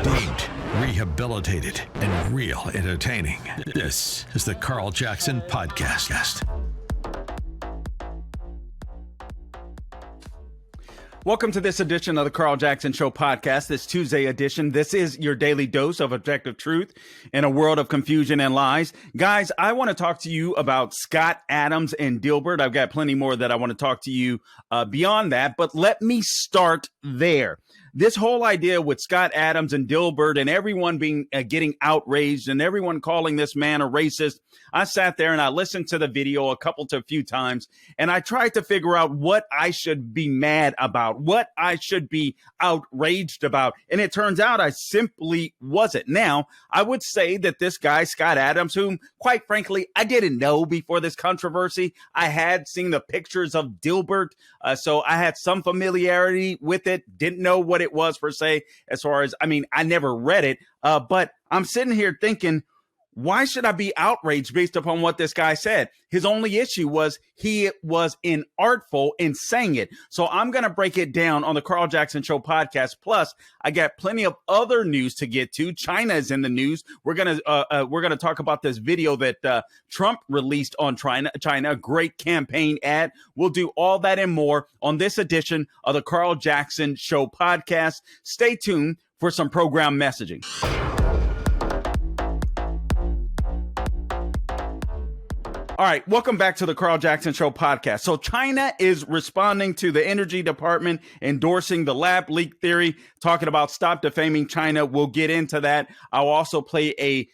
Deep, rehabilitated, and real entertaining. This is the Carl Jackson Podcast. Welcome to this edition of the Carl Jackson Show podcast, this Tuesday edition. This is your daily dose of objective truth in a world of confusion and lies. Guys, I want to talk to you about Scott Adams and Dilbert. I've got plenty more that I want to talk to you beyond that, but let me start there. This whole idea with Scott Adams and Dilbert and everyone being getting outraged and everyone calling this man a racist. I sat there and I listened to the video a few times, and I tried to figure out what I should be mad about, what I should be outraged about. And it turns out I simply wasn't. Now, I would say that this guy, Scott Adams, whom quite frankly, I didn't know before this controversy. I had seen the pictures of Dilbert, so I had some familiarity with it, didn't know what it was per se, as far as, I never read it, but I'm sitting here thinking, why should I be outraged based upon what this guy said? His only issue was he was inartful in saying it. So I'm going to break it down on the Carl Jackson Show podcast. Plus, I got plenty of other news to get to. China is in the news. We're going to talk about this video that Trump released on China, a great campaign ad. We'll do all that and more on this edition of the Carl Jackson Show podcast. Stay tuned for some program messaging. All right, welcome back to the Carl Jackson Show podcast. So China is responding to the Energy Department endorsing the lab leak theory, talking about stop defaming China. We'll get into that. I'll also play a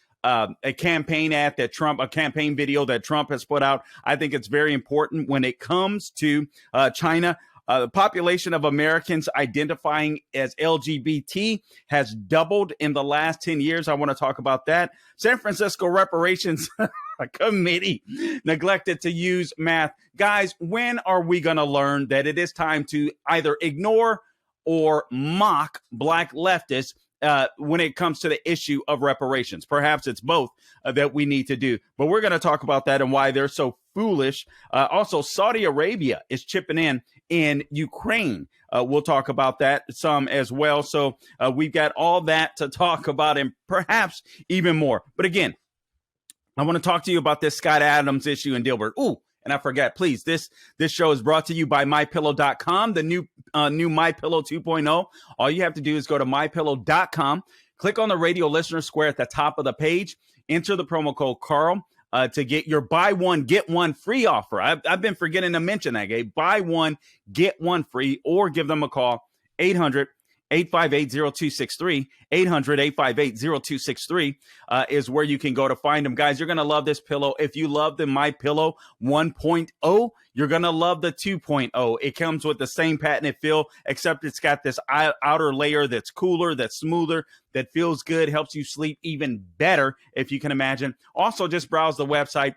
campaign ad that a campaign video that Trump has put out. I think it's very important when it comes to China. The population of Americans identifying as LGBT has doubled in the last 10 years. I want to talk about that. San Francisco Reparations Committee neglected to use math. Guys, when are we going to learn that it is time to either ignore or mock black leftists when it comes to the issue of reparations? Perhaps it's both that we need to do, but we're going to talk about that and why they're so foolish. Also, Saudi Arabia is chipping in Ukraine. We'll talk about that some as well. So we've got all that to talk about and perhaps even more. But again, I want to talk to you about this Scott Adams issue and Dilbert. Ooh, and I forgot, please, this show is brought to you by MyPillow.com, the new MyPillow 2.0. All you have to do is go to MyPillow.com, click on the radio listener square at the top of the page, enter the promo code Carl to get your buy one, get one free offer. I've been forgetting to mention that, Gabe. Buy one, get one free, or give them a call, 800-858-0263, 800-858-0263 is where you can go to find them. Guys, you're going to love this pillow. If you love the My Pillow 1.0, you're going to love the 2.0. It comes with the same patented feel, except it's got this outer layer that's cooler, that's smoother, that feels good, helps you sleep even better, if you can imagine. Also, just browse the website.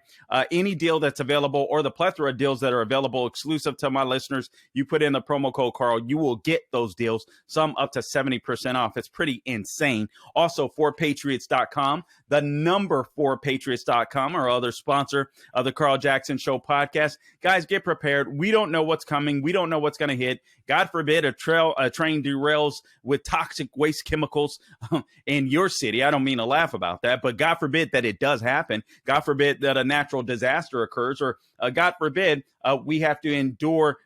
Any deal that's available or the plethora of deals that are available exclusive to my listeners, you put in the promo code Carl, you will get those deals, some up to 70% off. It's pretty insane. Also, 4patriots.com, the number 4patriots.com, our other sponsor of the Carl Jackson Show podcast. Guys, get prepared. We don't know what's coming. We don't know what's going to hit. God forbid a train derails with toxic waste chemicals in your city. I don't mean to laugh about that, but God forbid that it does happen. God forbid that a natural disaster occurs, or God forbid we have to endure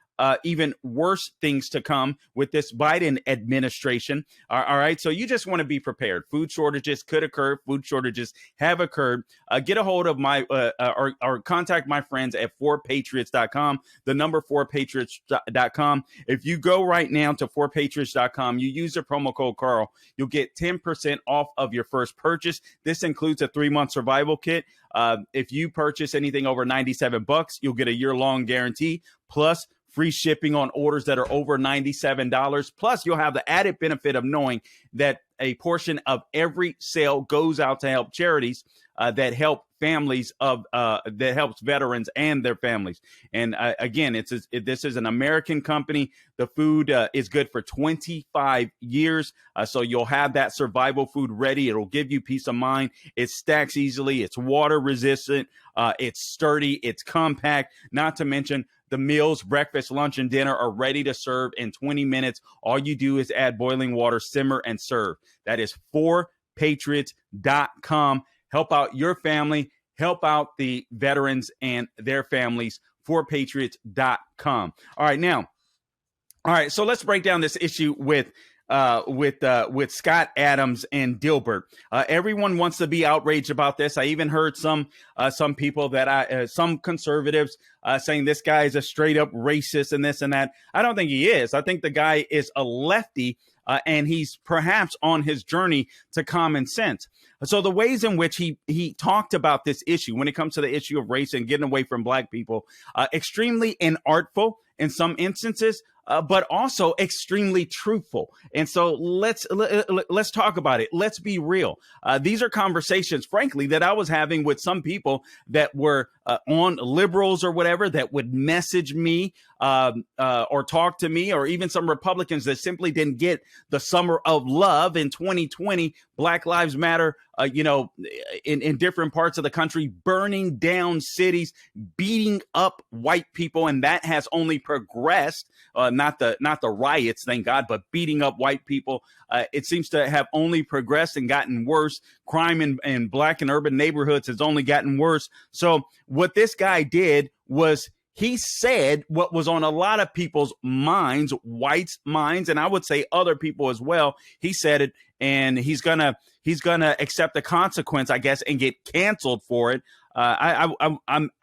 even worse things to come with this Biden administration. All right. So you just want to be prepared. Food shortages could occur. Food shortages have occurred. Get a hold of my or contact my friends at 4patriots.com, the number 4patriots.com. If you go right now to 4patriots.com, you use the promo code Carl, you'll get 10% off of your first purchase. This includes a 3-month survival kit. If you purchase anything over $97, you'll get a year-long guarantee, plus free shipping on orders that are over $97. Plus, you'll have the added benefit of knowing that a portion of every sale goes out to help charities that help families of that helps veterans and their families. And again, this is an American company. The food is good for 25 years. So you'll have that survival food ready. It'll give you peace of mind. It stacks easily. It's water resistant. It's sturdy. It's compact. Not to mention the meals, breakfast, lunch, and dinner are ready to serve in 20 minutes. All you do is add boiling water, simmer, and serve. That is forpatriots.com. Help out your family. Help out the veterans and their families. Forpatriots.com. All right, now. All right, so let's break down this issue with Scott Adams and Dilbert. Everyone wants to be outraged about this. I even heard some people that some conservatives saying this guy is a straight up racist and this and that. I don't think he is. I think the guy is a lefty, and he's perhaps on his journey to common sense. So the ways in which he talked about this issue when it comes to the issue of race and getting away from black people, extremely inartful in some instances, but also extremely truthful. And so let's talk about it. Let's be real. These are conversations, frankly, that I was having with some people that were on liberals or whatever that would message me or talk to me, or even some Republicans that simply didn't get the summer of love in 2020, Black Lives Matter, in different parts of the country, burning down cities, beating up white people. And that has only progressed, not the riots, thank God, but beating up white people. It seems to have only progressed and gotten worse. Crime in black and urban neighborhoods has only gotten worse. So what this guy did was he said what was on a lot of people's minds, whites' minds, and I would say other people as well. He said it, and he's gonna accept the consequence, I guess, and get canceled for it. I've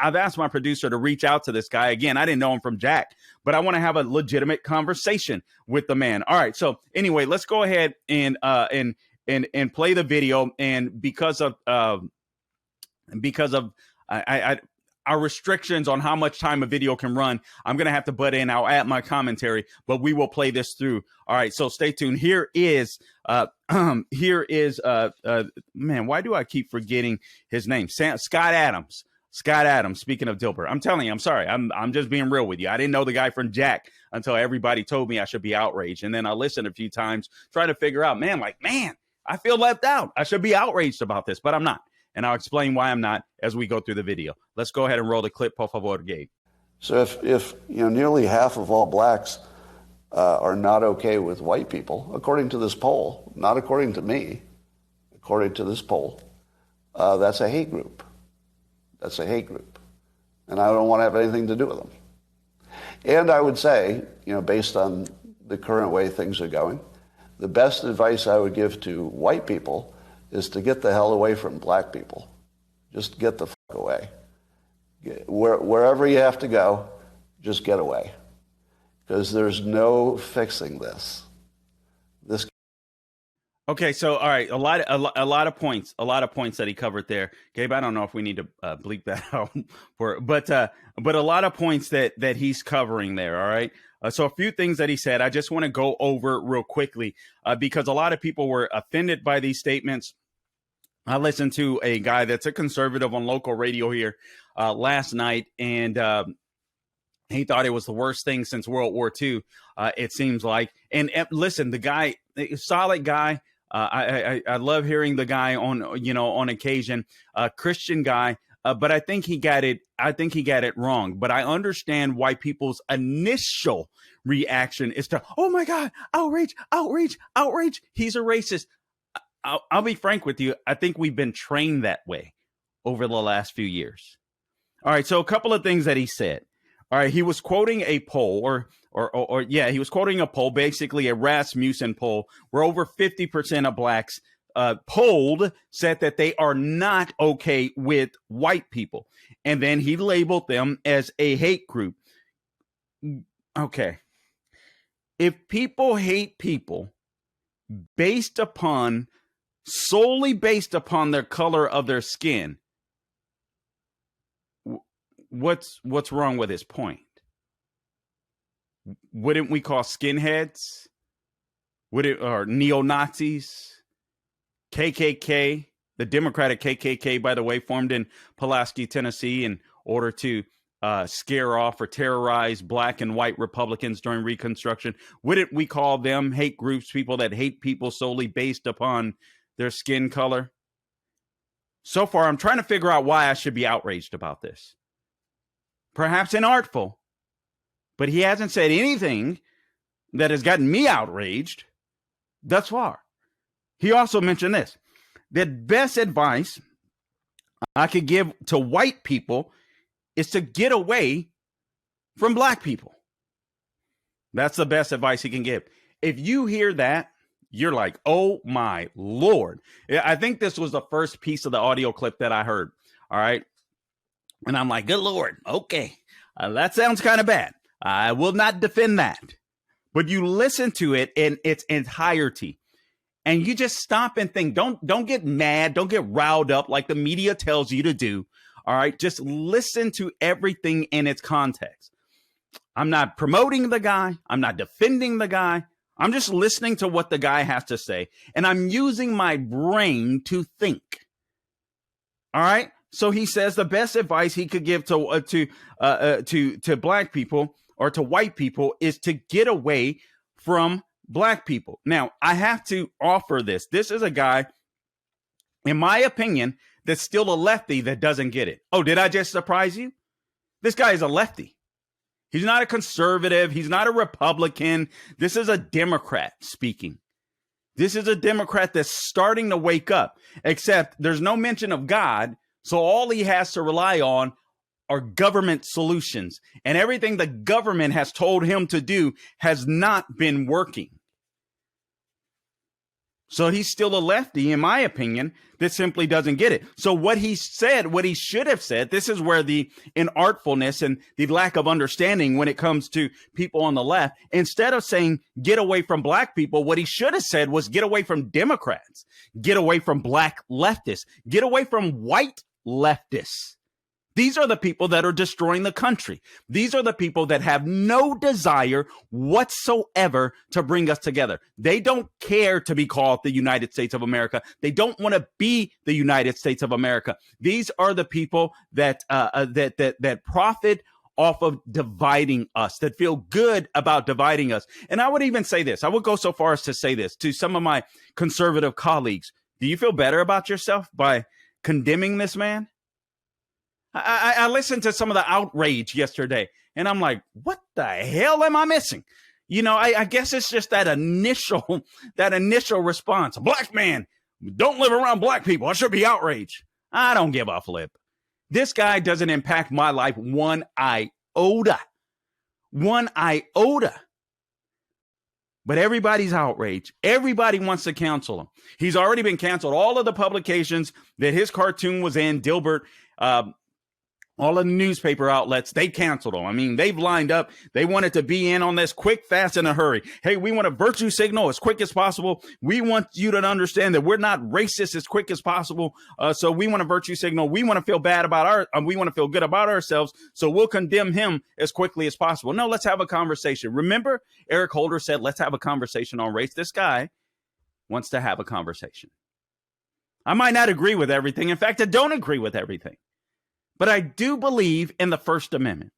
asked my producer to reach out to this guy again. I didn't know him from Jack, but I want to have a legitimate conversation with the man. All right. So anyway, let's go ahead and play the video. And because of our restrictions on how much time a video can run, I'm going to have to butt in. I'll add my commentary, but we will play this through. All right. So stay tuned. Here is man, why do I keep forgetting his name? Scott Adams. Scott Adams. Speaking of Dilbert, I'm telling you, I'm sorry. I'm just being real with you. I didn't know the guy from Jack until everybody told me I should be outraged. And then I listened a few times trying to figure out, man, I feel left out. I should be outraged about this, but I'm not. And I'll explain why I'm not as we go through the video. Let's go ahead and roll the clip, por favor, Gabe. So if nearly half of all blacks are not okay with white people, according to this poll, not according to me, according to this poll, that's a hate group. That's a hate group. And I don't want to have anything to do with them. And I would say, based on the current way things are going, the best advice I would give to white people is to get the hell away from black people. Just get the fuck away. Wherever you have to go, just get away. Because there's no fixing this. Okay, so all right, a lot of points that he covered there, Gabe. I don't know if we need to bleep that out but a lot of points that he's covering there. All right, so a few things that he said, I just want to go over real quickly because a lot of people were offended by these statements. I listened to a guy that's a conservative on local radio here last night, and he thought it was the worst thing since World War II. It seems like, and listen, the guy, solid guy. I love hearing the guy on occasion, Christian guy. But I think he got it. I think he got it wrong. But I understand why people's initial reaction is to, oh my God, outrage, outrage, outrage. He's a racist. I'll be frank with you. I think we've been trained that way over the last few years. All right. So a couple of things that he said. All right. He was quoting a poll he was quoting a poll, basically a Rasmussen poll, where over 50% of blacks polled said that they are not okay with white people. And then he labeled them as a hate group. Okay. If people hate people solely based upon their color of their skin, what's wrong with his point? Wouldn't we call skinheads? Or neo-Nazis? KKK, the Democratic KKK, by the way, formed in Pulaski, Tennessee, in order to scare off or terrorize black and white Republicans during Reconstruction. Wouldn't we call them hate groups, people that hate people solely based upon their skin color? So far, I'm trying to figure out why I should be outraged about this. Perhaps inartful, but he hasn't said anything that has gotten me outraged thus far. He also mentioned this: the best advice I could give to white people is to get away from black people. That's the best advice he can give. If you hear that, you're like, oh my Lord. I think this was the first piece of the audio clip that I heard. All right. And I'm like, good Lord. Okay. That sounds kind of bad. I will not defend that. But you listen to it in its entirety. And you just stop and think. Don't get mad. Don't get riled up like the media tells you to do. All right. Just listen to everything in its context. I'm not promoting the guy. I'm not defending the guy. I'm just listening to what the guy has to say. And I'm using my brain to think. All right. So he says the best advice he could give to black people or to white people is to get away from black people. Now, I have to offer this. This is a guy, in my opinion, that's still a lefty that doesn't get it. Oh, did I just surprise you? This guy is a lefty. He's not a conservative. He's not a Republican. This is a Democrat speaking. This is a Democrat that's starting to wake up, except there's no mention of God. So all he has to rely on are government solutions, and everything the government has told him to do has not been working. So he's still a lefty, in my opinion, that simply doesn't get it. So what he said, what he should have said, this is where the inartfulness and the lack of understanding when it comes to people on the left, instead of saying get away from black people, what he should have said was get away from Democrats, get away from black leftists, get away from white leftists. These are the people that are destroying the country. These are the people that have no desire whatsoever to bring us together. They don't care to be called the United States of America. They don't want to be the United States of America. These are the people that profit off of dividing us, that feel good about dividing us. And I would even say this. I would go so far as to say this to some of my conservative colleagues. Do you feel better about yourself by condemning this man? I listened to some of the outrage yesterday, and I'm like, what the hell am I missing? You know, I guess it's just that initial response. A black man, don't live around black people. I should be outraged. I don't give a flip. This guy doesn't impact my life one iota. One iota. But everybody's outraged. Everybody wants to cancel him. He's already been canceled. All of the publications that his cartoon was in, Dilbert, all of the newspaper outlets, they canceled them. I mean, they've lined up. They wanted to be in on this quick, fast, in a hurry. Hey, we want a virtue signal as quick as possible. We want you to understand that we're not racist as quick as possible. So we want a virtue signal. We want to feel bad about we want to feel good about ourselves. So we'll condemn him as quickly as possible. No, let's have a conversation. Remember, Eric Holder said, let's have a conversation on race. This guy wants to have a conversation. I might not agree with everything. In fact, I don't agree with everything. But I do believe in the First Amendment.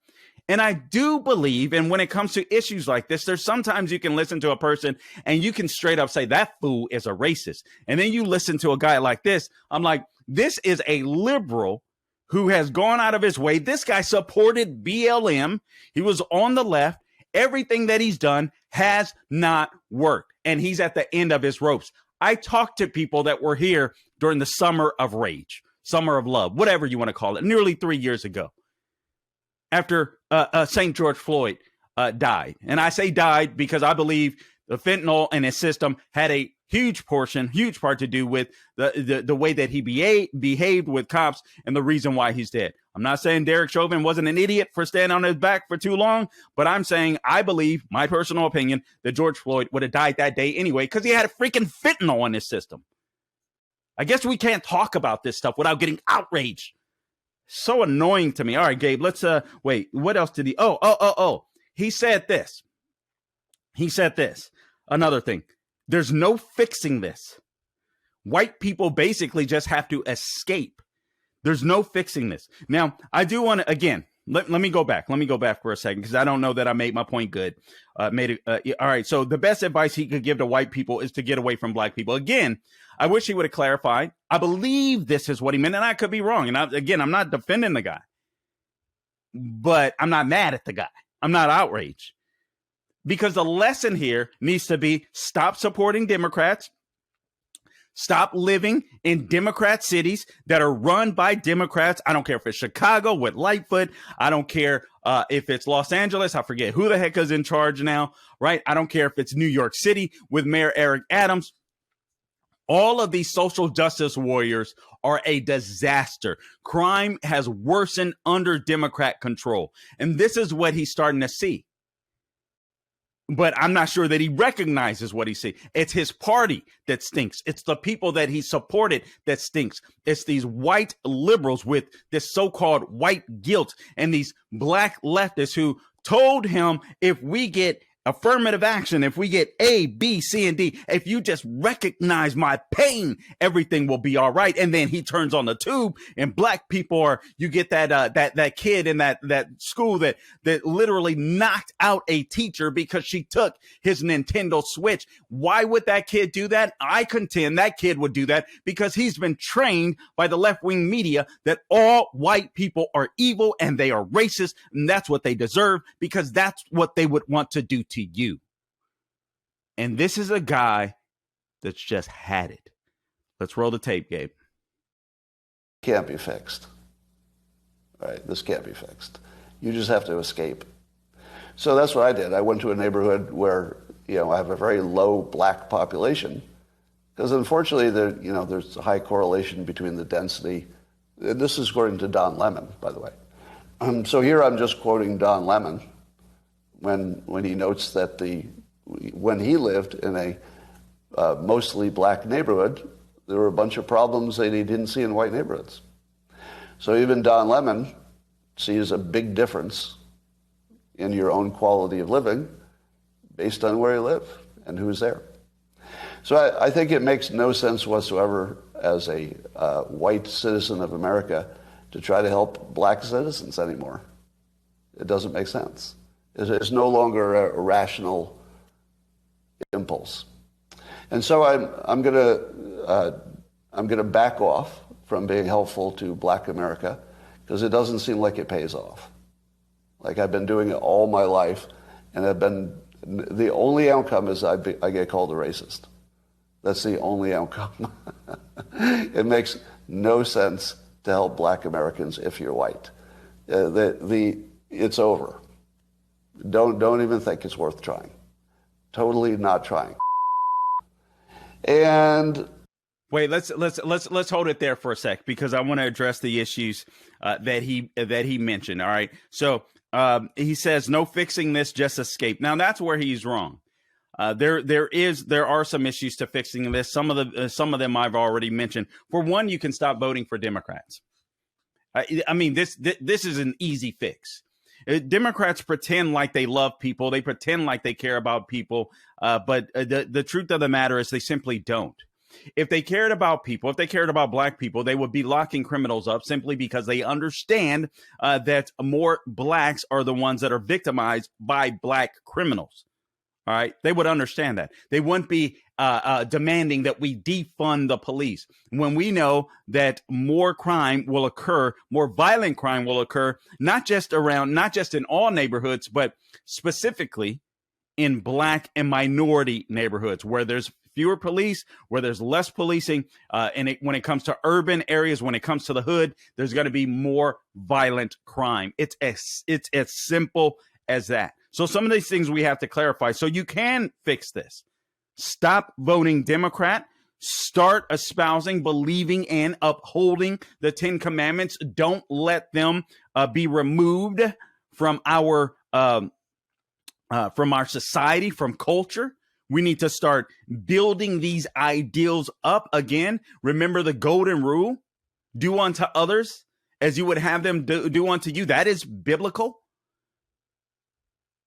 And I do believe, and when it comes to issues like this, there's sometimes you can listen to a person and you can straight up say that fool is a racist. And then you listen to a guy like this. I'm like, this is a liberal who has gone out of his way. This guy supported BLM. He was on the left. Everything that he's done has not worked. And he's at the end of his ropes. I talked to people that were here during the summer of rage. Summer of love, whatever you want to call it, nearly 3 years ago, after St. George Floyd died. And I say died because I believe the fentanyl in his system had a huge part to do with the way that he behaved with cops and the reason why he's dead. I'm not saying Derek Chauvin wasn't an idiot for standing on his back for too long, but I'm saying I believe, my personal opinion, that George Floyd would have died that day anyway because he had a freaking fentanyl in his system. I guess we can't talk about this stuff without getting outraged. So annoying to me. All right, Gabe, let's wait. What else did he? Oh. He said this. Another thing. There's no fixing this. White people basically just have to escape. There's no fixing this. Now, I do want to, again, let me go back. Let me go back for a second because I don't know that I made my point good. All right. So the best advice he could give to white people is to get away from black people. Again, I wish he would have clarified. I believe this is what he meant, and I could be wrong. And I'm not defending the guy, but I'm not mad at the guy. I'm not outraged because the lesson here needs to be stop supporting Democrats. Stop living in Democrat cities that are run by Democrats. I don't care if it's Chicago with Lightfoot. I don't care if it's Los Angeles. I forget who the heck is in charge now, right? I don't care if it's New York City with Mayor Eric Adams. All of these social justice warriors are a disaster. Crime has worsened under Democrat control. And this is what he's starting to see. But I'm not sure that he recognizes what he sees. It's his party that stinks. It's the people that he supported that stinks. It's these white liberals with this so-called white guilt and these black leftists who told him, if we get affirmative action, if we get A, B, C, and D, if you just recognize my pain, everything will be all right. And then he turns on the tube, and black people are, you get that kid in that school that literally knocked out a teacher because she took his Nintendo Switch. Why would that kid do that? I contend that kid would do that because he's been trained by the left-wing media that all white people are evil and they are racist, and that's what they deserve because that's what they would want to do to you. And this is a guy that's just had it. Let's roll the tape, Gabe. Can't be fixed. All right, this can't be fixed. You just have to escape. So that's what I did. I went to a neighborhood where, I have a very low black population because unfortunately there's a high correlation between the density. This is according to Don Lemon, by the way. So here I'm just quoting Don Lemon when he notes that when he lived in a mostly black neighborhood, there were a bunch of problems that he didn't see in white neighborhoods. So even Don Lemon sees a big difference in your own quality of living based on where you live and who's there. So I think it makes no sense whatsoever as a white citizen of America to try to help black citizens anymore. It doesn't make sense. It's no longer a rational impulse, and so I'm gonna back off from being helpful to Black America because it doesn't seem like it pays off. Like I've been doing it all my life, and the only outcome is I get called a racist. That's the only outcome. It makes no sense to help Black Americans if you're white. It's over. Don't even think it's worth trying. Totally not trying. And wait, let's hold it there for a sec because I want to address the issues that he mentioned. All right, so he says no fixing this, just escape. Now that's where he's wrong. There are some issues to fixing this. Some of them I've already mentioned. For one, you can stop voting for Democrats. I mean, this is an easy fix. Democrats pretend like they love people. They pretend like they care about people. But the truth of the matter is they simply don't. If they cared about people, if they cared about black people, they would be locking criminals up simply because they understand that more blacks are the ones that are victimized by black criminals. All right. They would understand that. They wouldn't be demanding that we defund the police when we know that more crime will occur, more violent crime will occur, not just in all neighborhoods, but specifically in black and minority neighborhoods where there's fewer police, where there's less policing. When it comes to urban areas, when it comes to the hood, there's going to be more violent crime. It's as simple as that. So some of these things we have to clarify. So you can fix this. Stop voting Democrat. Start espousing, believing, and upholding the 10 Commandments. Don't let them be removed from our society, from culture. We need to start building these ideals up again. Remember the golden rule: do unto others as you would have them do unto you. That is biblical.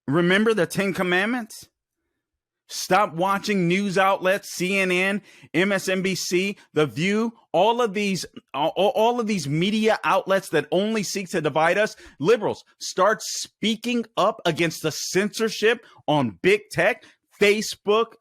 Remember the 10 Commandments. Stop watching news outlets, CNN, MSNBC, The View, all of these media outlets that only seek to divide us. Liberals, start speaking up against the censorship on big tech. Facebook,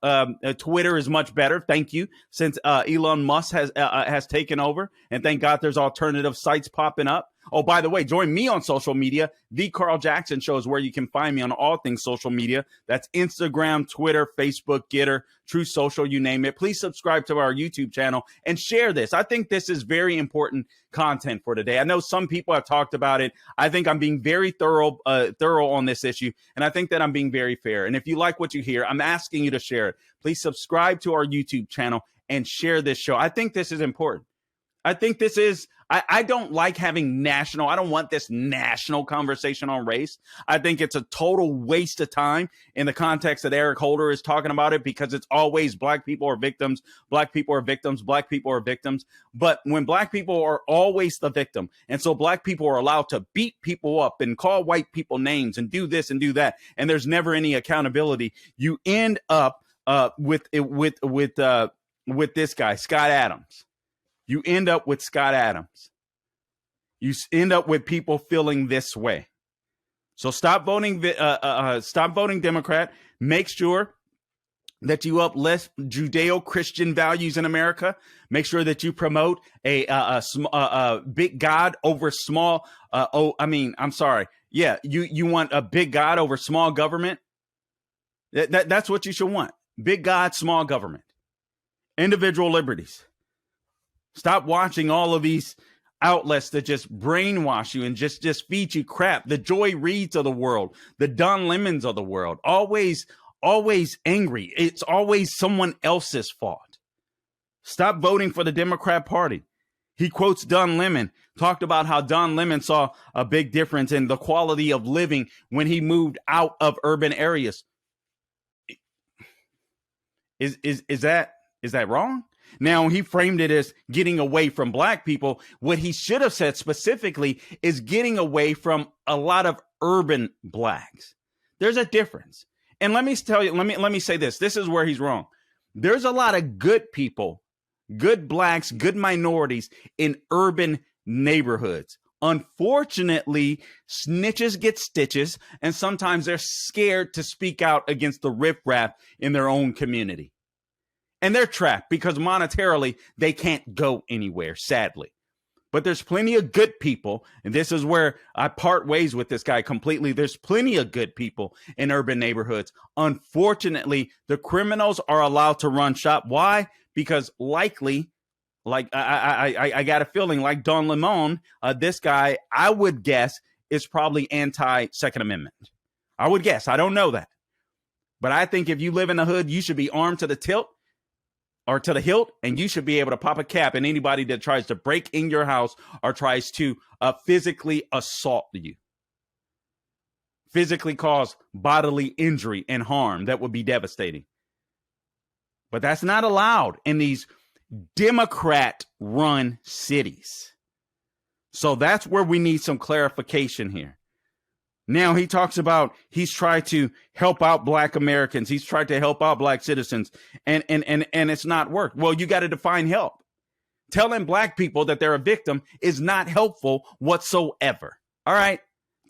Twitter is much better. Thank you. Since Elon Musk has taken over, and thank God there's alternative sites popping up. Oh, by the way, join me on social media. The Carl Jackson Show is where you can find me on all things social media. That's Instagram, Twitter, Facebook, Getter, True Social, you name it. Please subscribe to our YouTube channel and share this. I think this is very important content for today. I know some people have talked about it. I think I'm being very thorough on this issue, and I think that I'm being very fair. And if you like what you hear, I'm asking you to share it. Please subscribe to our YouTube channel and share this show. I think this is important. I think this is, I don't like having I don't want this national conversation on race. I think it's a total waste of time in the context that Eric Holder is talking about it, because it's always black people are victims, black people are victims, black people are victims. But when black people are always the victim, and so black people are allowed to beat people up and call white people names and do this and do that, and there's never any accountability, you end up with this guy, Scott Adams. You end up with Scott Adams. You end up with people feeling this way. So stop voting Democrat. Make sure that you uplift Judeo-Christian values in America. Make sure that you promote a big God over small. You want a big God over small government. That's what you should want. Big God, small government, individual liberties. Stop watching all of these outlets that just brainwash you and just feed you crap. The Joy Reids of the world, the Don Lemons of the world, always angry. It's always someone else's fault. Stop voting for the Democrat Party. He quotes Don Lemon, talked about how Don Lemon saw a big difference in the quality of living when he moved out of urban areas. Is that wrong? Now, he framed it as getting away from black people. What he should have said specifically is getting away from a lot of urban blacks. There's a difference. And let me tell you, let me say this. This is where he's wrong. There's a lot of good people, good blacks, good minorities in urban neighborhoods. Unfortunately, snitches get stitches, and sometimes they're scared to speak out against the riffraff in their own community. And they're trapped because monetarily they can't go anywhere, sadly. But there's plenty of good people, and this is where I part ways with this guy completely. There's plenty of good people in urban neighborhoods. Unfortunately, the criminals are allowed to run shop. Why? Because likely, like I got a feeling like Don Lemon, this guy, I would guess, is probably anti-Second Amendment. I would guess. I don't know that. But I think if you live in the hood, you should be armed to the tilt. Or to the hilt, and you should be able to pop a cap in anybody that tries to break in your house or tries to physically assault you, physically cause bodily injury and harm that would be devastating. But that's not allowed in these Democrat-run cities. So that's where we need some clarification here. Now he talks about he's tried to help out black Americans. He's tried to help out black citizens, and it's not worked. Well, you got to define help. Telling black people that they're a victim is not helpful whatsoever. All right.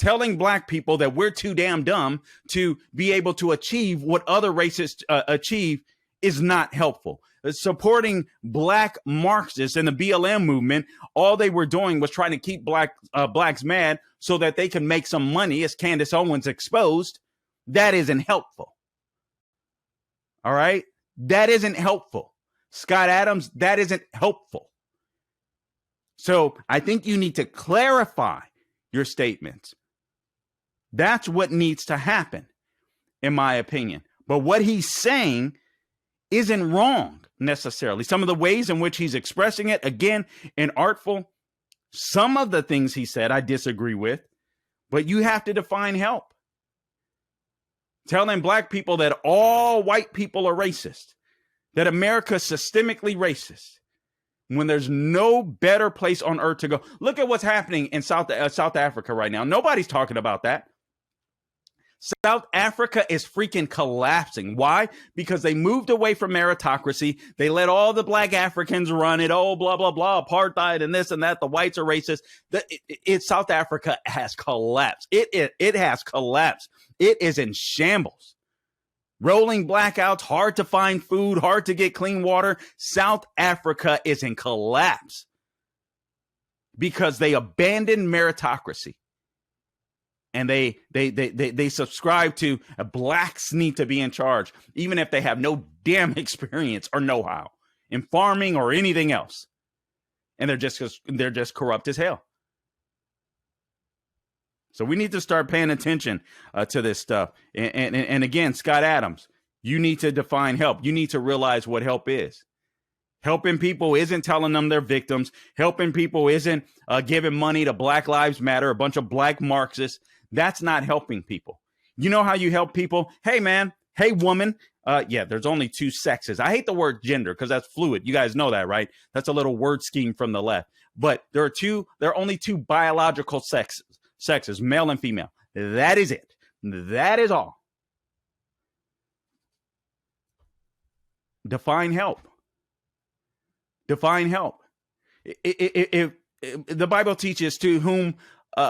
Telling black people that we're too damn dumb to be able to achieve what other races achieve is not helpful. Supporting black Marxists in the BLM movement, all they were doing was trying to keep blacks mad so that they can make some money, as Candace Owens exposed. That isn't helpful. All right? That isn't helpful. Scott Adams, that isn't helpful. So I think you need to clarify your statements. That's what needs to happen, in my opinion. But what he's saying isn't wrong necessarily. Some of the ways in which he's expressing it, again, inartful. Some of the things he said I disagree with, but you have to define help. Telling black people that all white people are racist, that America's systemically racist, when there's no better place on earth to go. Look at what's happening in South Africa right now. Nobody's talking about that. South Africa is freaking collapsing. Why? Because they moved away from meritocracy. They let all the black Africans run it. Oh, blah, blah, blah, apartheid and this and that. The whites are racist. South Africa has collapsed. It has collapsed. It is in shambles. Rolling blackouts, hard to find food, hard to get clean water. South Africa is in collapse because they abandoned meritocracy. And they subscribe to blacks need to be in charge, even if they have no damn experience or know-how in farming or anything else. And they're just corrupt as hell. So we need to start paying attention to this stuff. And again, Scott Adams, you need to define help. You need to realize what help is. Helping people isn't telling them they're victims. Helping people isn't giving money to Black Lives Matter, a bunch of black Marxists. That's not helping people. You know how you help people? Hey, man. Hey, woman. Yeah, there's only two sexes. I hate the word gender because that's fluid. You guys know that, right? That's a little word scheme from the left. But there are only two biological sexes, male and female. That is it. That is all. Define help. Define help. If the Bible teaches to whom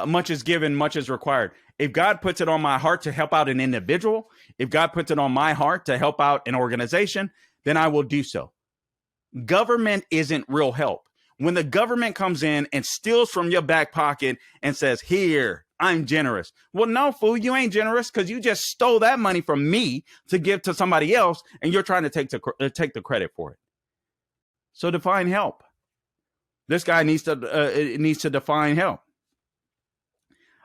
much is given, much is required. If God puts it on my heart to help out an individual, if God puts it on my heart to help out an organization, then I will do so. Government isn't real help. When the government comes in and steals from your back pocket and says, here, I'm generous. Well, no, fool, you ain't generous because you just stole that money from me to give to somebody else, and you're trying to take the credit for it. So define help. This guy needs to define help.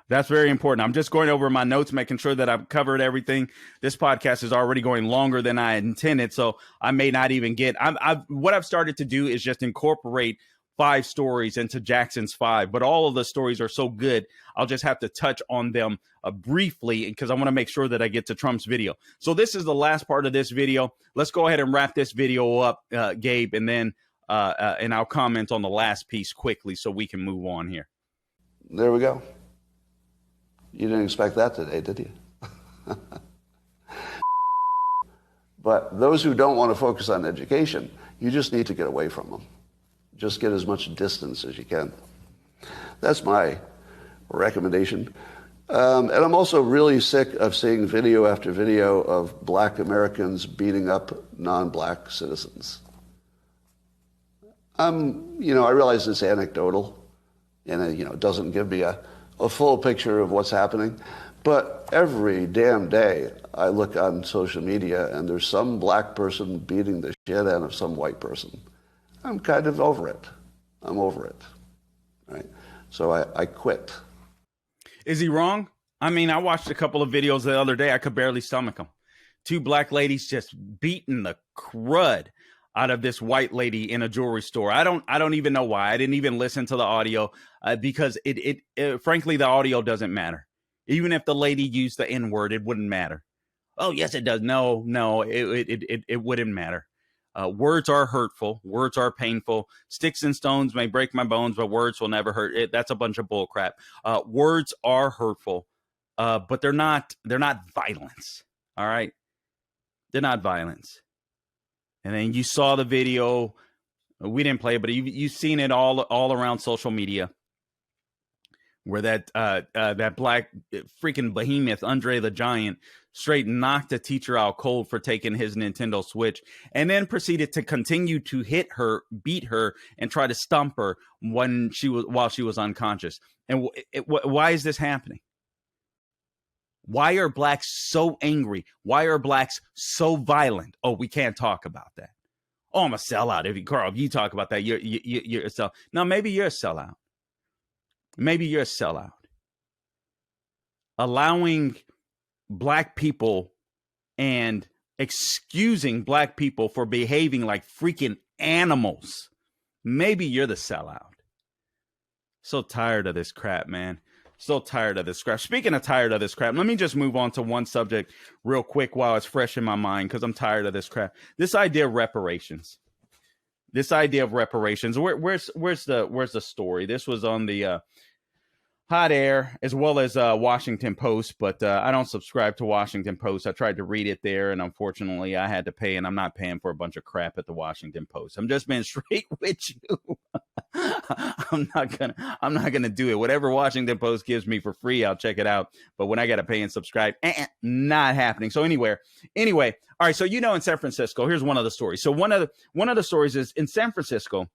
That's very important. I'm just going over my notes, making sure that I've covered everything. This podcast is already going longer than I intended, so I may not even get. What I've started to do is just incorporate 5 stories into Jackson's 5, but all of the stories are so good, I'll just have to touch on them briefly because I want to make sure that I get to Trump's video. So this is the last part of this video. Let's go ahead and wrap this video up, Gabe, and then and I'll comment on the last piece quickly so we can move on here. There we go. You didn't expect that today, did you? But those who don't want to focus on education, you just need to get away from them. Just get as much distance as you can. That's my recommendation. And I'm also really sick of seeing video after video of black Americans beating up non-black citizens. I realize it's anecdotal and it doesn't give me a full picture of what's happening. But every damn day I look on social media and there's some black person beating the shit out of some white person. I'm kind of over it. I'm over it. Right? So I quit. Is he wrong? I mean, I watched a couple of videos the other day. I could barely stomach them. 2 black ladies just beating the crud out of this white lady in a jewelry store. I don't even know why. I didn't even listen to the audio because frankly, the audio doesn't matter. Even if the lady used the N-word, it wouldn't matter. Oh, yes, it does. No, it wouldn't matter. Words are hurtful. Words are painful. Sticks and stones may break my bones, but words will never hurt. That's a bunch of bull crap. Words are hurtful, but they're not violence. All right. They're not violence. And then you saw the video. We didn't play it, but you've seen it all around social media where that black freaking behemoth, Andre the Giant, straight knocked a teacher out cold for taking his Nintendo Switch and then proceeded to continue to hit her, beat her, and try to stomp her while she was unconscious. And why is this happening? Why are blacks so angry? Why are blacks so violent? Oh, we can't talk about that. Oh, I'm a sellout. If you talk about that, you're a sellout. No, maybe you're a sellout. Maybe you're a sellout. Allowing black people and excusing black people for behaving like freaking animals. Maybe you're the sellout. So tired of this crap, man. So tired of this crap. Speaking of tired of this crap, let me just move on to one subject real quick while it's fresh in my mind because I'm tired of this crap. This idea of reparations. Where's the story? This was on the Hot Air as well as Washington Post, but I don't subscribe to Washington Post. I tried to read it there, and unfortunately, I had to pay, and I'm not paying for a bunch of crap at the Washington Post. I'm just being straight with you. I'm not gonna do it. Whatever Washington Post gives me for free, I'll check it out. But when I gotta pay and subscribe, not happening. So anyway, all right. So in San Francisco, here's one of the stories. So one of the stories is in San Francisco.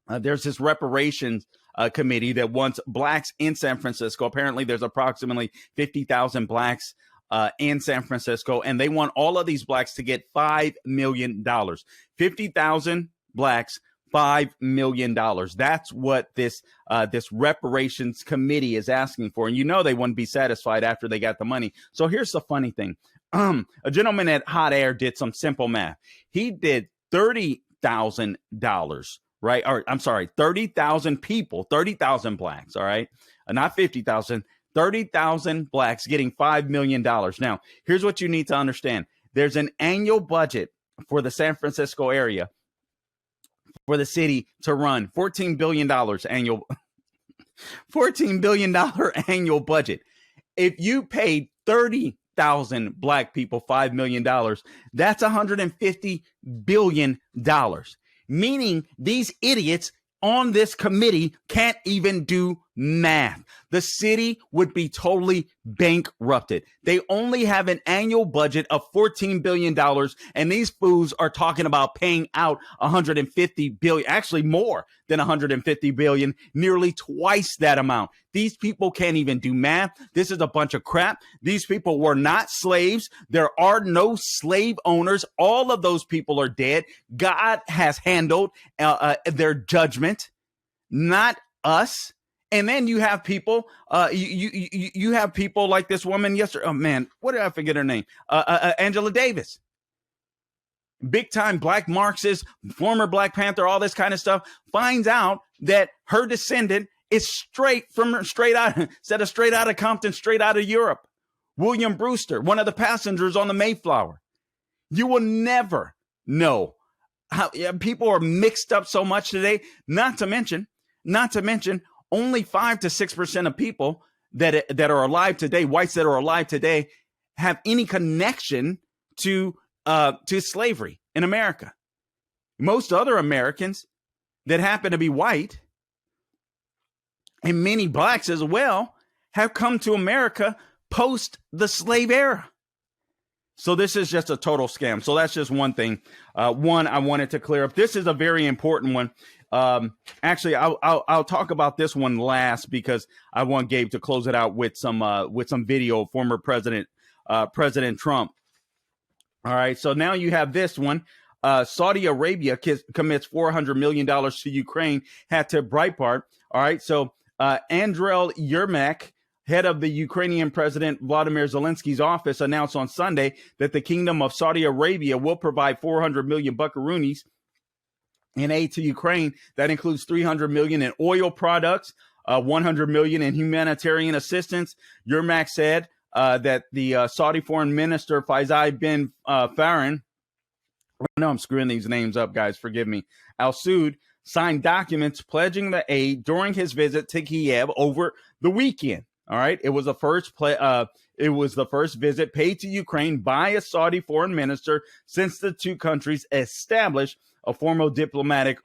There's this reparations committee that wants blacks in San Francisco. Apparently, there's approximately 50,000 blacks in San Francisco, and they want all of these blacks to get $5 million. 50,000 blacks, $5 million. That's what this reparations committee is asking for. And you know they wouldn't be satisfied after they got the money. So here's the funny thing. A gentleman at Hot Air did some simple math. He did $30,000, right? Or I'm sorry, 30,000 people, 30,000 blacks, all right? Not 50,000, 30,000 blacks getting $5 million. Now, here's what you need to understand. There's an annual budget for the San Francisco area for the city to run $14 billion annual, $14 billion annual budget. If you paid 30,000 black people $5 million, that's $150 billion, meaning these idiots on this committee can't even do math. The city would be totally bankrupted. They only have an annual budget of $14 billion, and these fools are talking about paying out $150 billion, actually more than $150 billion, nearly twice that amount. These people can't even do math. This is a bunch of crap. These people were not slaves. There are no slave owners. All of those people are dead. God has handled their judgment, not us. And then you have people, you have people like this woman yesterday. Oh man, what did I forget her name? Angela Davis, big time black Marxist, former Black Panther, all this kind of stuff. Finds out that her descendant is straight out of Compton, straight out of Europe. William Brewster, one of the passengers on the Mayflower. You will never know how people are mixed up so much today. Not to mention. Only 5 to 6% of people that are alive today, whites that are alive today, have any connection to slavery in America. Most other Americans that happen to be white, and many blacks as well, have come to America post the slave era. So this is just a total scam. So that's just one thing. One I wanted to clear up. This is a very important one. Actually, I'll talk about this one last because I want Gabe to close it out with some video of former President Trump. All right. So now you have this one. Saudi Arabia commits $400 million to Ukraine. Had to Breitbart. All right. So Andriy Yermak, head of the Ukrainian President Vladimir Zelensky's office, announced on Sunday that the Kingdom of Saudi Arabia will provide 400 million buckaroonies in aid to Ukraine. That includes 300 million in oil products, 100 million in humanitarian assistance. Yermak said that the Saudi Foreign Minister Faisal bin Farhan, I know I'm screwing these names up, guys, forgive me, Al Saud, signed documents pledging the aid during his visit to Kiev over the weekend. All right, it was the first visit paid to Ukraine by a Saudi foreign minister since the two countries established formal diplomatic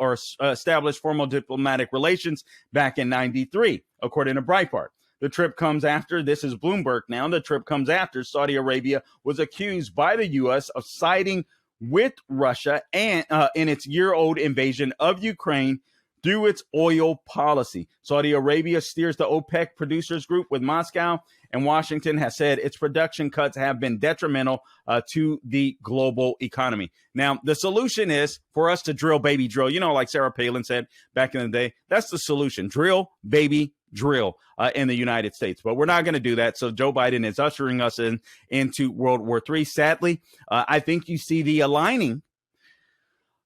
relations back in '93, according to Breitbart. The trip comes after, this is Bloomberg now, the trip comes after Saudi Arabia was accused by the U.S. of siding with Russia and in its year-old invasion of Ukraine through its oil policy. Saudi Arabia steers the OPEC producers group with Moscow, and Washington has said its production cuts have been detrimental to the global economy. Now, the solution is for us to drill, baby, drill. You know, like Sarah Palin said back in the day, that's the solution. Drill, baby, drill in the United States. But we're not going to do that. So Joe Biden is ushering us into World War III. Sadly, I think you see the aligning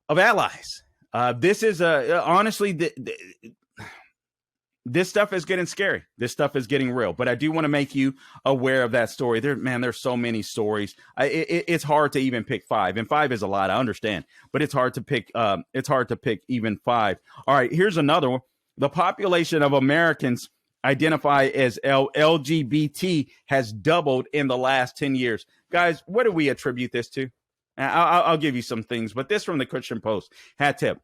of allies. This is honestly, this stuff is getting scary. This stuff is getting real. But I do want to make you aware of that story. There's so many stories. It's hard to even pick 5, and 5 is a lot. I understand, but it's hard to pick. It's hard to pick even 5. All right, here's another one. The population of Americans identify as LGBT has doubled in the last 10 years. Guys, what do we attribute this to? I'll give you some things, but this from the Christian Post. Hat tip.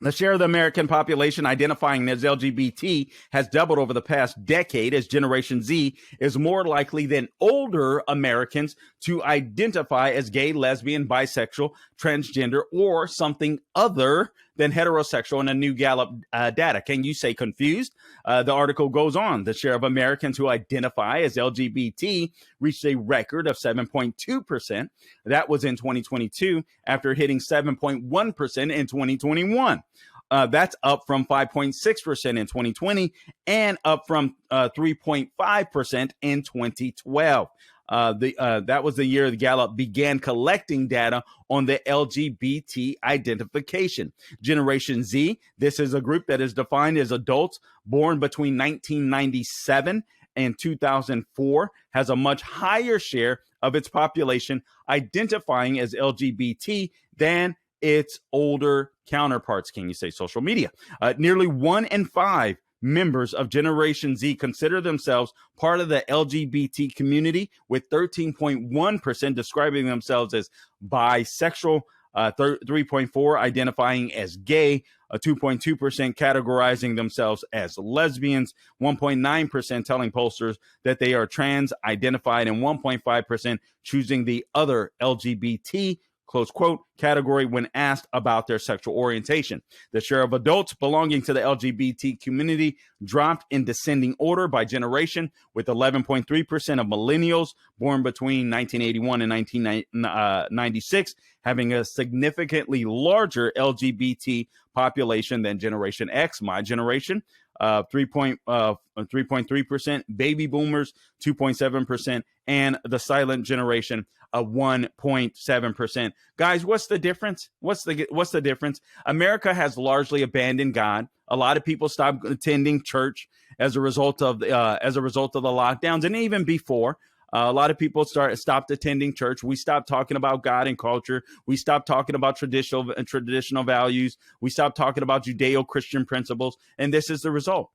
The share of the American population identifying as LGBT has doubled over the past decade as Generation Z is more likely than older Americans to identify as gay, lesbian, bisexual, transgender, or something other than heterosexual in a new Gallup data. Can you say confused? The article goes on. The share of Americans who identify as LGBT reached a record of 7.2%. That was in 2022 after hitting 7.1% in 2021. That's up from 5.6% in 2020 and up from 3.5% in 2012. That was the year the Gallup began collecting data on the LGBT identification. Generation Z, this is a group that is defined as adults born between 1997 and 2004, has a much higher share of its population identifying as LGBT than its older counterparts. Can you say social media? Nearly 1 in 5 members of Generation Z consider themselves part of the LGBT community, with 13.1% describing themselves as bisexual, 3.4% identifying as gay, 2.2% categorizing themselves as lesbians, 1.9% telling pollsters that they are trans identified, and 1.5% choosing the other LGBT close quote category when asked about their sexual orientation. The share of adults belonging to the LGBT community dropped in descending order by generation, with 11.3% of millennials born between 1981 and 1996 having a significantly larger LGBT population than Generation X, my generation, 3.3%, baby boomers 2.7%, and the silent generation 1.7%. Guys, what's the difference? What's the difference? America has largely abandoned God. A lot of people stopped attending church as a result of the lockdowns, and even before. A lot of people stopped attending church. We stopped talking about God and culture. We stopped talking about traditional values. We stopped talking about Judeo-Christian principles, and this is the result.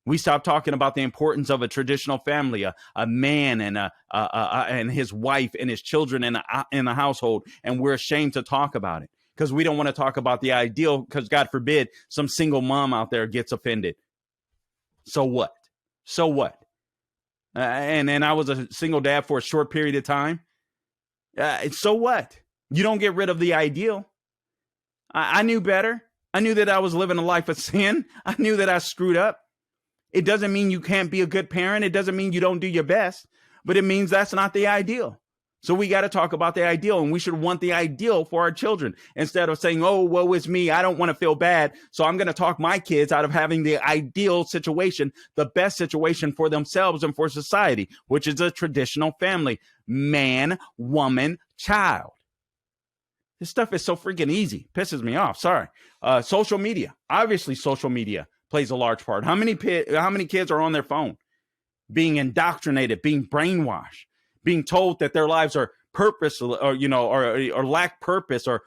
We stopped talking about the importance of a traditional family, a man and his wife and his children in the household, and we're ashamed to talk about it because we don't want to talk about the ideal, because God forbid some single mom out there gets offended. So what? So what? And I was a single dad for a short period of time. So what? You don't get rid of the ideal. I knew better. I knew that I was living a life of sin. I knew that I screwed up. It doesn't mean you can't be a good parent. It doesn't mean you don't do your best, but it means that's not the ideal. So we got to talk about the ideal, and we should want the ideal for our children instead of saying, oh, woe is me, I don't want to feel bad, so I'm going to talk my kids out of having the ideal situation, the best situation for themselves and for society, which is a traditional family, man, woman, child. This stuff is so freaking easy. Pisses me off. Sorry. Social media. Obviously, social media plays a large part. How many kids are on their phone being indoctrinated, being brainwashed, being told that their lives are purposeless, or lack purpose, or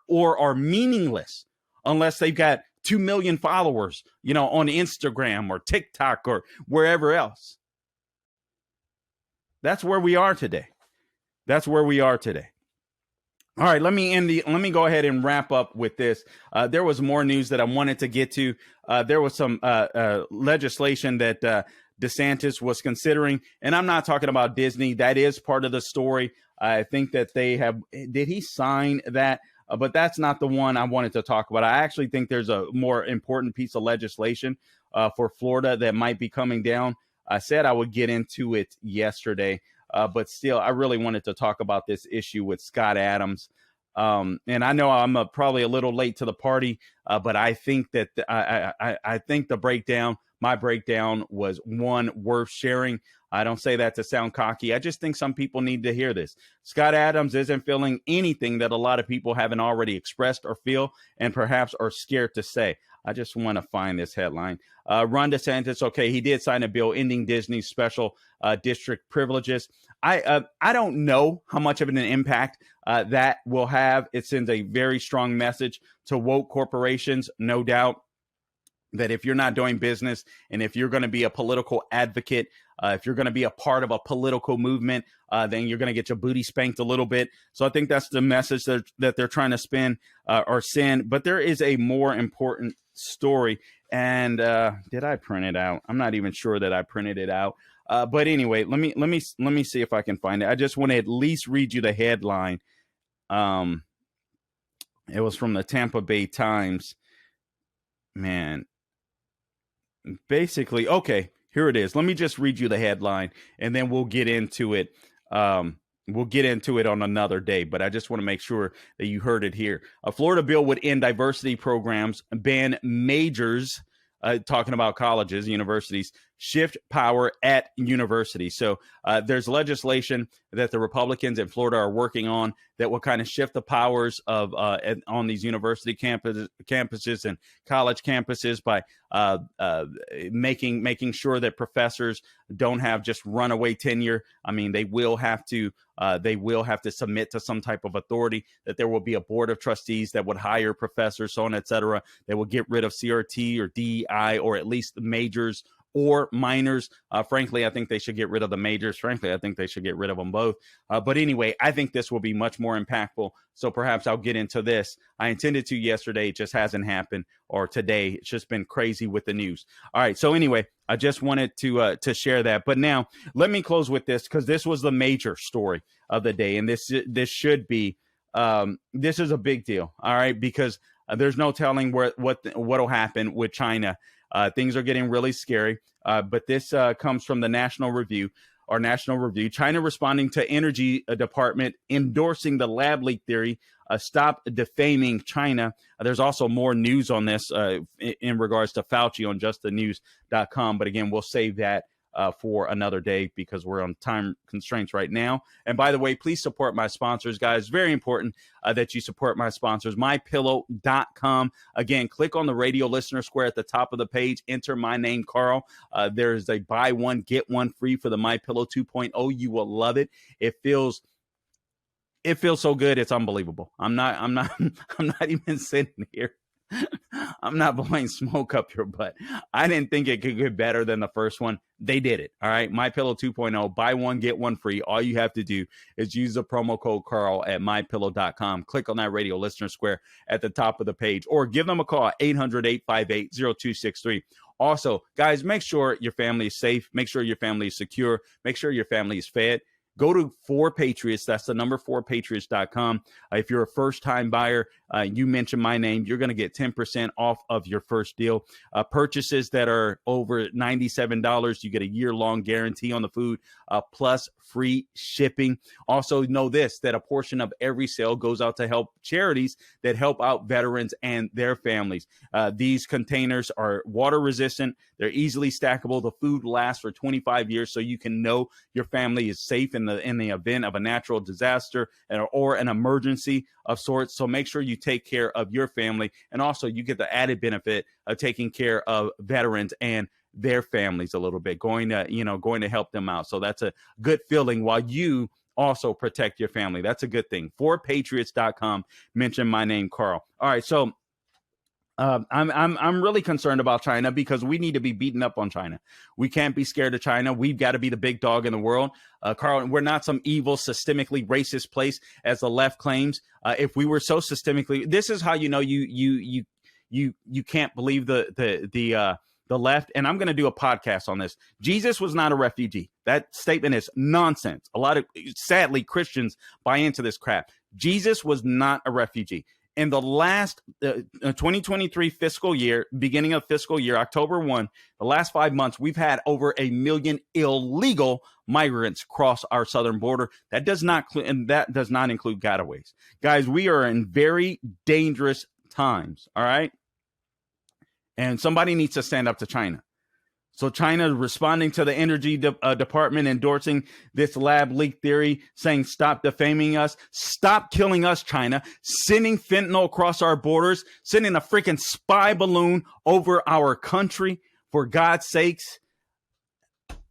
are meaningless unless they've got 2 million followers, on Instagram or TikTok or wherever else. That's where we are today. That's where we are today. All right, let me go ahead and wrap up with this. There was more news that I wanted to get to. There was some legislation that DeSantis was considering, and I'm not talking about Disney. That is part of the story. I think that did he sign that? But that's not the one I wanted to talk about. I actually think there's a more important piece of legislation for Florida that might be coming down. I said I would get into it yesterday, but still, I really wanted to talk about this issue with Scott Adams. And I know I'm probably a little late to the party, but I think that I think my breakdown was one worth sharing. I don't say that to sound cocky. I just think some people need to hear this. Scott Adams isn't feeling anything that a lot of people haven't already expressed or feel, and perhaps are scared to say. I just want to find this headline. Ron DeSantis, okay, he did sign a bill ending Disney's special district privileges. I don't know how much of an impact that will have. It sends a very strong message to woke corporations, no doubt, that if you're not doing business and if you're going to be a political advocate, if you're going to be a part of a political movement, then you're going to get your booty spanked a little bit. So I think that's the message that they're trying to spin or send. But there is a more important story. And did I print it out? I'm not even sure that I printed it out. But anyway, let me see if I can find it. I just want to at least read you the headline. It was from the Tampa Bay Times. Man, basically, okay, here it is. Let me just read you the headline, and then we'll get into it. We'll get into it on another day, but I just want to make sure that you heard it here. A Florida bill would end diversity programs, ban majors, talking about colleges, universities, shift power at universities. So there's legislation that the Republicans in Florida are working on that will kind of shift the powers of on these university campuses and college campuses by making sure that professors don't have just runaway tenure. I mean, they will have to submit to some type of authority, that there will be a board of trustees that would hire professors, so on, et cetera. They will get rid of CRT or DEI, or at least the majors or minors. Frankly, I think they should get rid of the majors. Frankly, I think they should get rid of them both. But anyway, I think this will be much more impactful. So perhaps I'll get into this. I intended to yesterday. It just hasn't happened. Or today. It's just been crazy with the news. All right. So anyway, I just wanted to share that. But now let me close with this, because this was the major story of the day. And this should be, this is a big deal. All right. Because there's no telling what'll happen with China. Things are getting really scary, but this comes from the National Review. China responding to Energy Department endorsing the lab leak theory. Stop defaming China. There's also more news on this in regards to Fauci on justthenews.com. But again, we'll save that for another day, because we're on time constraints right now. And by the way, please support my sponsors, guys. Very important that you support my sponsors. MyPillow.com. Again, click on the radio listener square at the top of the page. Enter my name, Carl. There's a buy one, get one free for the MyPillow 2.0. You will love it. It feels so good. It's unbelievable. I'm not even sitting here. I'm not blowing smoke up your butt. I didn't think it could get better than the first one. They did it. All right. MyPillow 2.0, buy one, get one free. All you have to do is use the promo code Carl at mypillow.com. Click on that radio listener square at the top of the page, or give them a call, 800-858-0263. Also, guys, make sure your family is safe. Make sure your family is secure. Make sure your family is fed. Go to 4Patriots. That's the number 4Patriots.com. If you're a first-time buyer, you mention my name, you're going to get 10% off of your first deal. Purchases that are over $97, you get a year-long guarantee on the food, plus free shipping. Also, know this, that a portion of every sale goes out to help charities that help out veterans and their families. These containers are water-resistant. They're easily stackable. The food lasts for 25 years, so you can know your family is safe in the event of a natural disaster or an emergency of sorts. So make sure you take care of your family, and also you get the added benefit of taking care of veterans and their families a little bit, going to help them out. So that's a good feeling while you also protect your family. That's a good thing. 4Patriots.com. Mention my name, Carl. All right, so I'm really concerned about China, because we need to be beaten up on China. We can't be scared of China. We've got to be the big dog in the world. Carl, we're not some evil, systemically racist place as the left claims. If we were so systemically, this is how you know you can't believe the left. And I'm going to do a podcast on this. Jesus was not a refugee. That statement is nonsense. Sadly, Christians buy into this crap. Jesus was not a refugee. In the last 2023 fiscal year, beginning of fiscal year, October 1, the last 5 months, we've had over 1 million illegal migrants cross our southern border. That does not include gotaways. Guys, we are in very dangerous times. All right. And somebody needs to stand up to China. So China responding to the Energy Department endorsing this lab leak theory, saying stop defaming us, stop killing us, China, sending fentanyl across our borders, sending a freaking spy balloon over our country, for God's sakes.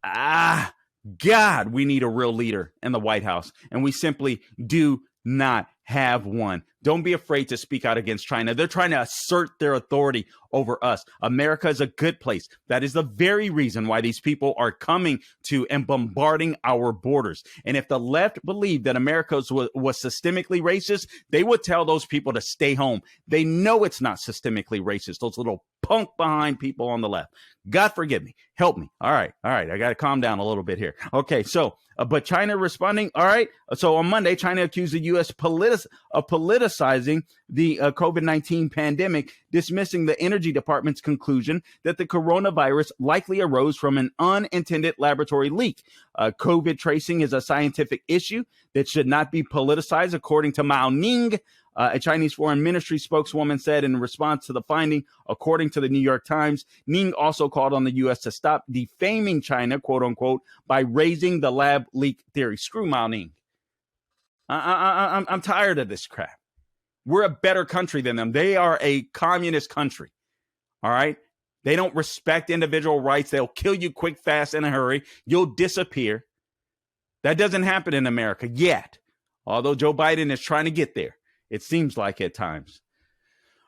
God, we need a real leader in the White House, and we simply do not have one. Don't be afraid to speak out against China. They're trying to assert their authority over us. America is a good place. That is the very reason why these people are coming to and bombarding our borders. And if the left believed that America was systemically racist, they would tell those people to stay home. They know it's not systemically racist. Those little punk behind people on the left. God forgive me. Help me. All right. I got to calm down a little bit here. Okay. So, but China responding. All right. So on Monday, China accused the U.S. political politicizing the COVID-19 pandemic, dismissing the Energy Department's conclusion that the coronavirus likely arose from an unintended laboratory leak. COVID tracing is a scientific issue that should not be politicized, according to Mao Ning. A Chinese foreign ministry spokeswoman said in response to the finding, according to the New York Times. Ning also called on the U.S. to stop defaming China, quote unquote, by raising the lab leak theory. Screw Mao Ning. I'm tired of this crap. We're a better country than them. They are a communist country. All right. They don't respect individual rights. They'll kill you quick, fast, in a hurry. You'll disappear. That doesn't happen in America yet, although Joe Biden is trying to get there. It seems like at times.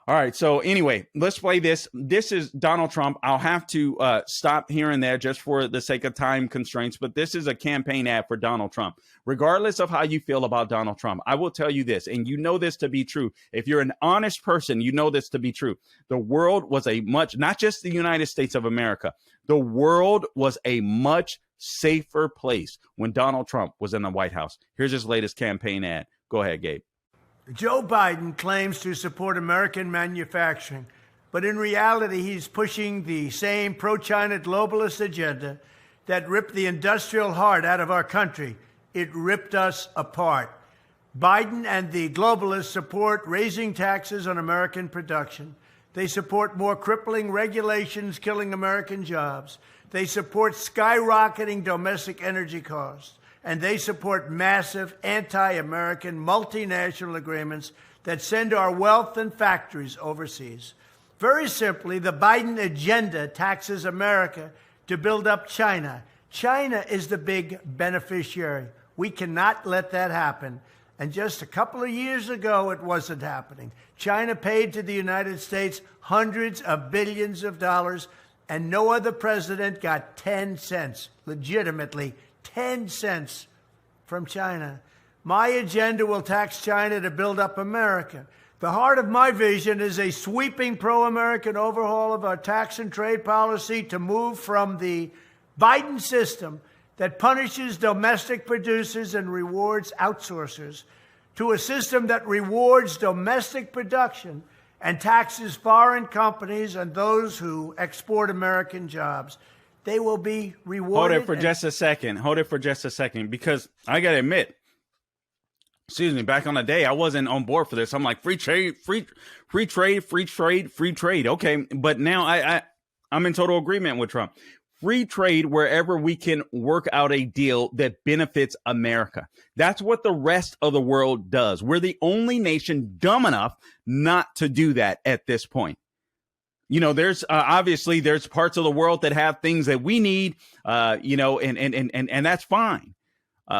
All right. So anyway, let's play this. This is Donald Trump. I'll have to stop here and there just for the sake of time constraints. But this is a campaign ad for Donald Trump. Regardless of how you feel about Donald Trump, I will tell you this, and you know this to be true. If you're an honest person, you know this to be true. The world was not just the United States of America, the world was a much safer place when Donald Trump was in the White House. Here's his latest campaign ad. Go ahead, Gabe. Joe Biden claims to support American manufacturing, but in reality, he's pushing the same pro-China globalist agenda that ripped the industrial heart out of our country. It ripped us apart. Biden and the globalists support raising taxes on American production. They support more crippling regulations killing American jobs. They support skyrocketing domestic energy costs. And they support massive anti-American multinational agreements that send our wealth and factories overseas. Very simply, the Biden agenda taxes America to build up China. China is the big beneficiary. We cannot let that happen. And just a couple of years ago, it wasn't happening. China paid to the United States hundreds of billions of dollars, and no other president got 10 cents, legitimately 10 cents from China. My agenda will tax China to build up America. The heart of my vision is a sweeping pro-American overhaul of our tax and trade policy to move from the Biden system that punishes domestic producers and rewards outsourcers to a system that rewards domestic production and taxes foreign companies and those who export American jobs. They will be rewarded. Hold it for just a second, because I got to admit, back on the day, I wasn't on board for this. I'm like, free trade. Okay. But now I'm in total agreement with Trump. Free trade wherever we can work out a deal that benefits America. That's what the rest of the world does. We're the only nation dumb enough not to do that at this point. You know, there's obviously there's parts of the world that have things that we need, and that's fine.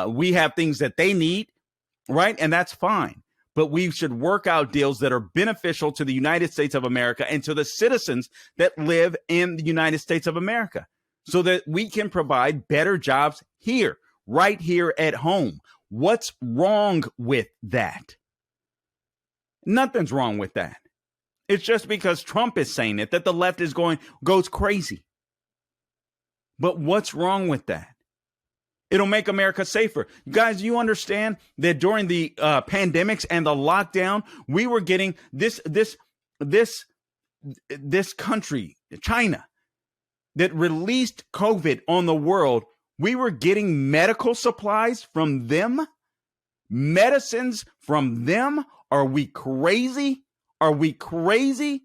We have things that they need, right? And that's fine. But we should work out deals that are beneficial to the United States of America and to the citizens that live in the United States of America so that we can provide better jobs here, right here at home. What's wrong with that? Nothing's wrong with that. It's just because Trump is saying it that the left goes crazy. But what's wrong with that? It'll make America safer. Guys, you understand that during the pandemics and the lockdown, we were getting this country, China, that released COVID on the world. We were getting medical supplies from them, medicines from them. Are we crazy? Are we crazy?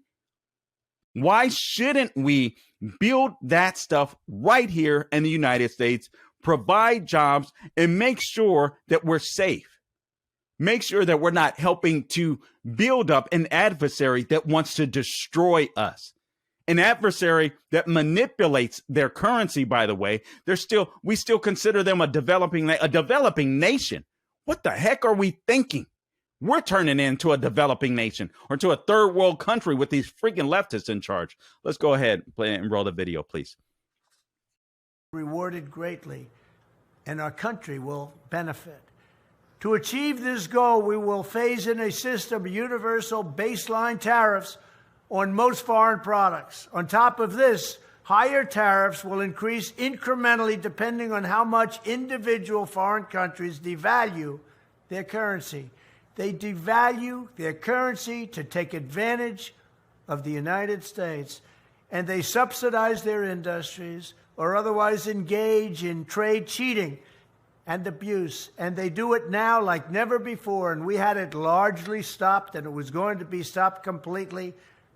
Why shouldn't we build that stuff right here in the United States, provide jobs, and make sure that we're safe? Make sure that we're not helping to build up an adversary that wants to destroy us. An adversary that manipulates their currency, by the way. We still consider them a developing nation. What the heck are we thinking? We're turning into a developing nation or to a third world country with these freaking leftists in charge. Let's go ahead and roll the video, please. Rewarded greatly, and our country will benefit. To achieve this goal, we will phase in a system of universal baseline tariffs on most foreign products. On top of this, higher tariffs will increase incrementally depending on how much individual foreign countries devalue their currency. They devalue their currency to take advantage of the United States, and they subsidize their industries or otherwise engage in trade cheating and abuse. And they do it now like never before, and we had it largely stopped, and it was going to be stopped completely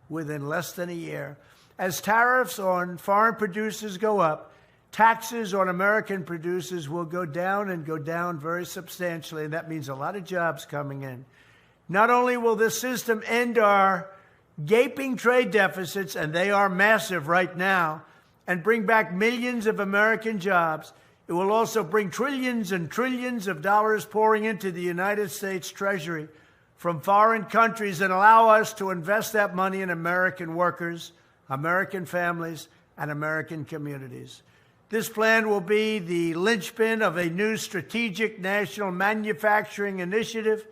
within less than a year. As tariffs on foreign producers go up, taxes on American producers will go down and go down very substantially, and that means a lot of jobs coming in. Not only will this system end our gaping trade deficits, and they are massive right now, and bring back millions of American jobs, it will also bring trillions and trillions of dollars pouring into the United States Treasury from foreign countries and allow us to invest that money in American workers, American families, and American communities. This plan will be the linchpin of a new strategic national manufacturing initiative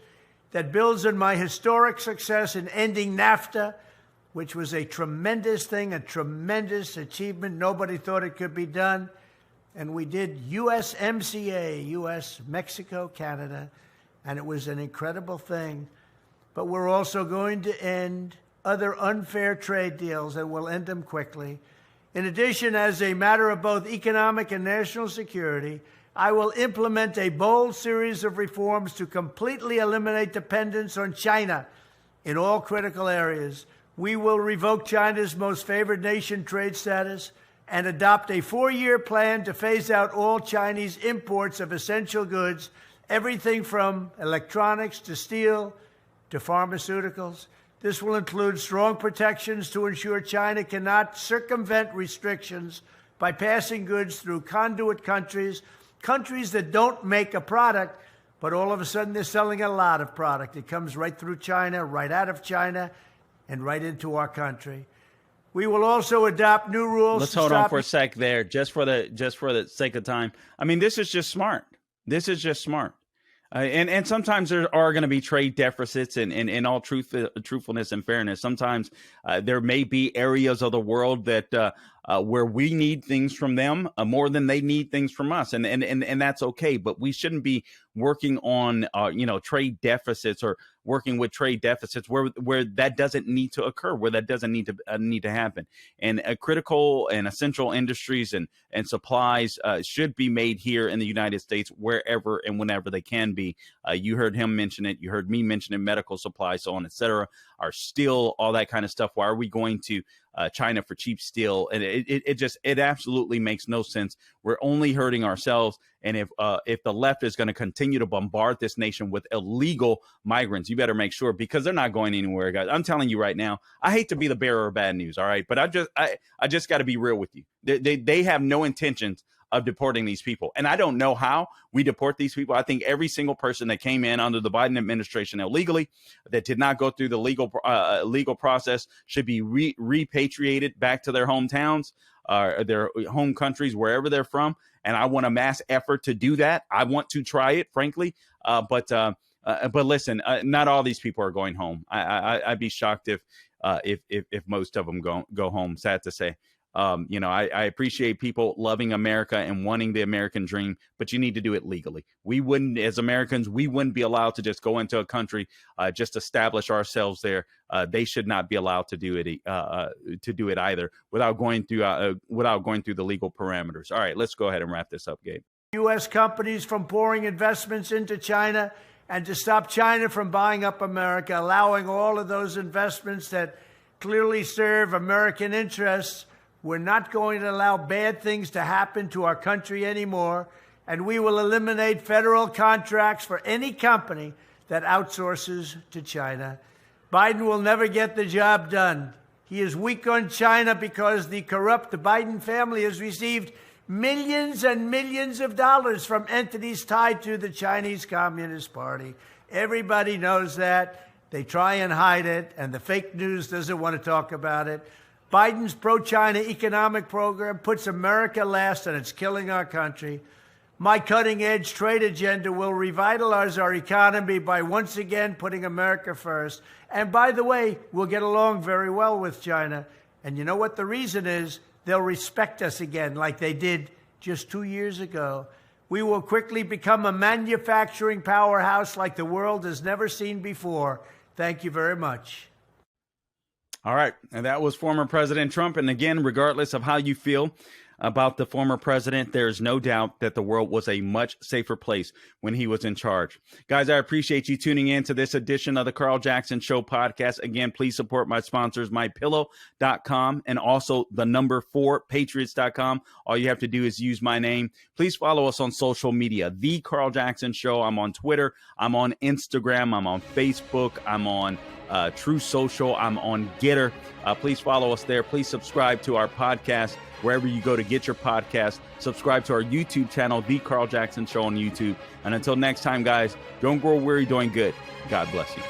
that builds on my historic success in ending NAFTA, which was a tremendous thing, a tremendous achievement. Nobody thought it could be done. And we did USMCA, US, Mexico, Canada, and it was an incredible thing. But we're also going to end other unfair trade deals, and we'll end them quickly. In addition, as a matter of both economic and national security, I will implement a bold series of reforms to completely eliminate dependence on China in all critical areas. We will revoke China's most favored nation trade status and adopt a 4-year plan to phase out all Chinese imports of essential goods, everything from electronics to steel to pharmaceuticals. This will include strong protections to ensure China cannot circumvent restrictions by passing goods through conduit countries, countries that don't make a product, but all of a sudden they're selling a lot of product. It comes right through China, right out of China, and right into our country. We will also adopt new rules. Let's hold on for a sec there, just for the sake of time. I mean, this is just smart. This is just smart. And sometimes there are going to be trade deficits in all truthfulness and fairness. Sometimes there may be areas of the world that where we need things from them more than they need things from us. And that's okay. But we shouldn't be working on, trade deficits or working with trade deficits where that doesn't need to occur, where that doesn't need to happen. And critical and essential industries and supplies should be made here in the United States wherever and whenever they can be. You heard him mention it. You heard me mention it. Medical supplies, so on, et cetera, are steel, all that kind of stuff. Why are we going to China for cheap steel? And it absolutely makes no sense. We're only hurting ourselves. And if the left is going to continue to bombard this nation with illegal migrants, you better make sure, because they're not going anywhere, guys. I'm telling you right now, I hate to be the bearer of bad news. All right. But I just got to be real with you. They have no intentions of deporting these people. And I don't know how we deport these people. I think every single person that came in under the Biden administration illegally, that did not go through the legal process, should be repatriated back to their hometowns, their home countries, wherever they're from. And I want a mass effort to do that. I want to try it, frankly. But listen, not all these people are going home. I'd be shocked if most of them go home, sad to say. I appreciate people loving America and wanting the American dream, but you need to do it legally. We wouldn't, as Americans, we wouldn't be allowed to just go into a country, just establish ourselves there. They should not be allowed to do it either without going through the legal parameters. All right, let's go ahead and wrap this up, Gabe. U.S. companies from pouring investments into China, and to stop China from buying up America, allowing all of those investments that clearly serve American interests. We're not going to allow bad things to happen to our country anymore, and we will eliminate federal contracts for any company that outsources to China. Biden will never get the job done. He is weak on China because the corrupt Biden family has received millions and millions of dollars from entities tied to the Chinese Communist Party. Everybody knows that. They try and hide it, and the fake news doesn't want to talk about it. Biden's pro-China economic program puts America last, and it's killing our country. My cutting-edge trade agenda will revitalize our economy by once again putting America first. And by the way, we'll get along very well with China. And you know what the reason is? They'll respect us again like they did just 2 years ago. we will quickly become a manufacturing powerhouse like the world has never seen before. Thank you very much. All right. And that was former President Trump. And again, regardless of how you feel about the former president, there's no doubt that the world was a much safer place when he was in charge. Guys, I appreciate you tuning in to this edition of the Carl Jackson Show podcast. Again, please support my sponsors, mypillow.com and also the number 4patriots.com. All you have to do is use my name. Please follow us on social media, The Carl Jackson Show. I'm on Twitter. I'm on Instagram. I'm on Facebook. I'm on True Social. I'm on Getter. Please follow us there. Please subscribe to our podcast wherever you go to get your podcast. Subscribe to our YouTube channel, The Carl Jackson Show on YouTube. And until next time, guys, don't grow weary doing good. God bless you.